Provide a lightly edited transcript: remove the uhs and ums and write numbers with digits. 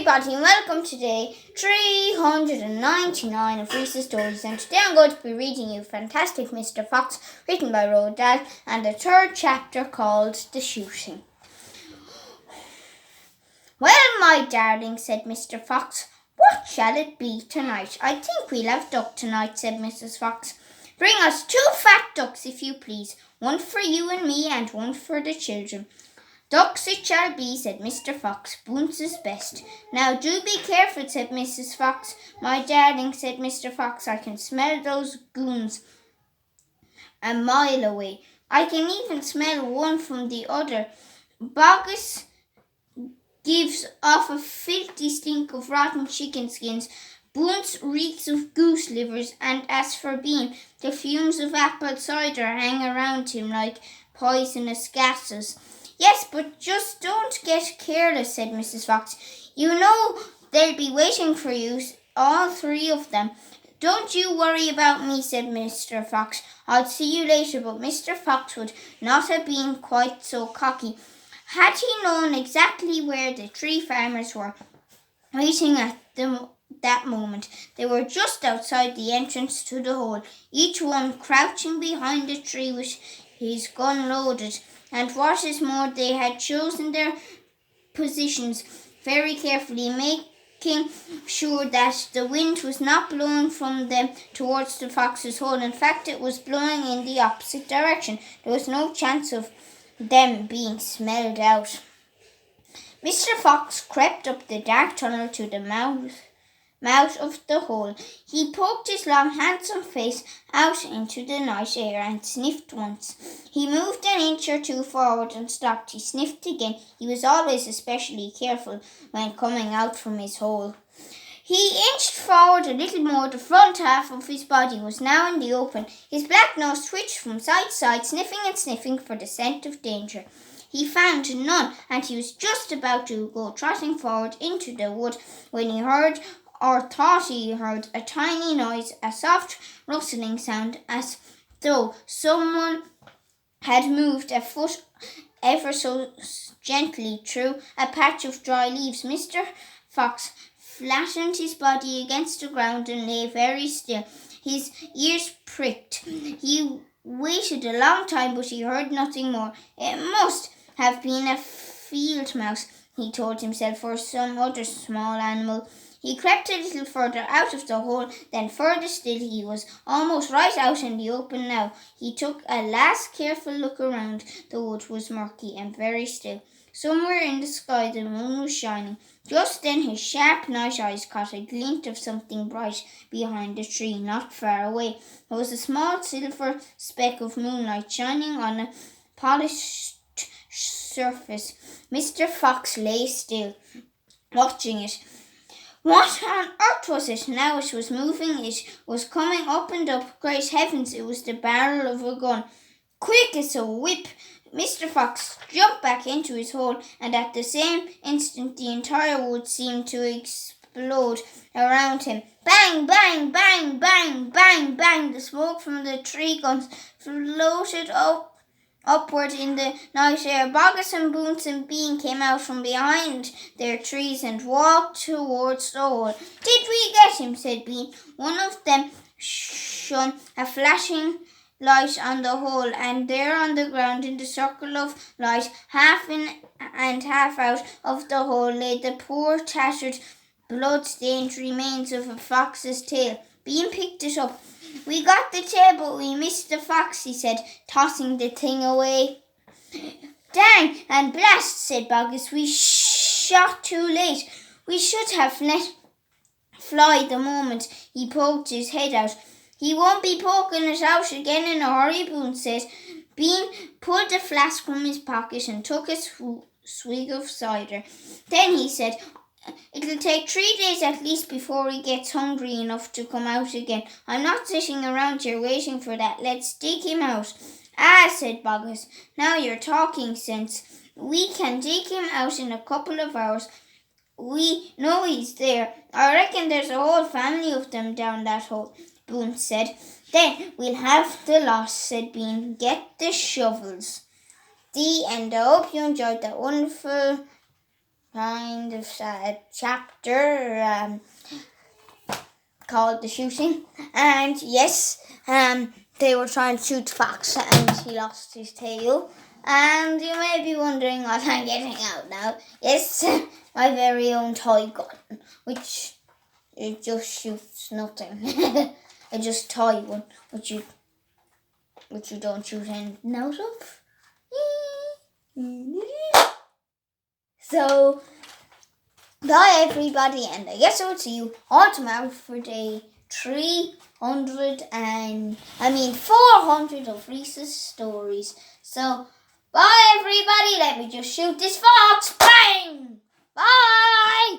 everybody, and welcome to day 399 of Rhys' stories. And today I'm going to be reading you Fantastic Mr. Fox, written by Roald, Dahl, and the third chapter called The Shooting. "Well, my darling," said Mr. Fox, "what shall it be tonight?" "I think we'll have duck tonight," said Mrs. Fox. "Bring us 2 fat ducks, if you please, one for you and me, and one for the children." "Ducks it shall be," said Mr. Fox. "Bounce's best." "Now do be careful," said Mrs. Fox. "My darling," said Mr. Fox, "I can smell those goons a mile away. I can even smell one from the other. Bogus gives off a filthy stink of rotten chicken skins. Bounce reeks of goose livers, and as for Bean, the fumes of apple cider hang around him like poisonous gases." "Yes, but just don't get careless," said Mrs. Fox. "You know they'll be waiting for you, all 3 of them." "Don't you worry about me," said Mr. Fox. "I'll see you later." But Mr. Fox would not have been quite so cocky had he known exactly where the 3 farmers were waiting at that moment. They were just outside the entrance to the hole, each one crouching behind a tree with his gun loaded. And what is more, they had chosen their positions very carefully, making sure that the wind was not blowing from them towards the fox's hole. In fact, it was blowing in the opposite direction. There was no chance of them being smelled out. Mr. Fox crept up the dark tunnel to the mouth of the hole. He poked his long, handsome face out into the night air and sniffed once. He moved an inch or 2 forward and stopped. He sniffed again. He was always especially careful when coming out from his hole. He inched forward a little more. The front half of his body was now in the open. His black nose twitched from side to side, sniffing and sniffing for the scent of danger. He found none, and he was just about to go trotting forward into the wood when he heard, or thought he heard, a tiny noise, a soft rustling sound, as though someone had moved a foot ever so gently through a patch of dry leaves. Mr. Fox flattened his body against the ground and lay very still. His ears pricked. He waited a long time, but he heard nothing more. It must have been a field mouse, he told himself, or some other small animal. He crept a little further out of the hole, then further still. He was almost right out in the open now. He took a last careful look around. The wood was murky and very still. Somewhere in the sky the moon was shining. Just then his sharp night eyes caught a glint of something bright behind a tree not far away. There was a small silver speck of moonlight shining on a polished surface. Mr. Fox lay still, watching it. What on earth was it? Now it was moving. It was coming up and up. Great heavens, it was the barrel of a gun. Quick as a whip, Mr. Fox jumped back into his hole, and at the same instant the entire wood seemed to explode around him. Bang, bang, bang, bang, bang, bang. The smoke from the 3 guns floated upward in the night air. Bogus and Bounce and Bean came out from behind their trees and walked towards the hole. "Did we get him?" said Bean. One of them shone a flashing light on the hole, and there on the ground in the circle of light, half in and half out of the hole, lay the poor, tattered, blood-stained remains of a fox's tail. Bean picked it up. "We got the tail, but we missed the fox," he said, tossing the thing away. "Dang and blast," said Bogus. "We shot too late. We should have let fly the moment he poked his head out." "He won't be poking it out again in a hurry," Boone said. Bean pulled a flask from his pocket and took a swig of cider. Then he said, "It'll take 3 days at least before he gets hungry enough to come out again. I'm not sitting around here waiting for that. Let's dig him out." "Ah," said Bogus, "now you're talking sense. We can dig him out in a couple of hours. We know he's there. I reckon there's a whole family of them down that hole," Boone said. "Then we'll have the lot," said Bean. "Get the shovels." The end. I hope you enjoyed that wonderful kind of sad chapter called The Shooting. And yes, they were trying to shoot the fox and he lost his tail. And you may be wondering what I'm getting out now. Yes, my very own toy gun, which it just shoots nothing. It's just toy one, which you don't shoot anything out of. So, bye everybody, and I guess I will see you all tomorrow for day 400 of Rhys's stories. So, bye everybody, let me just shoot this fox. Bang! Bye!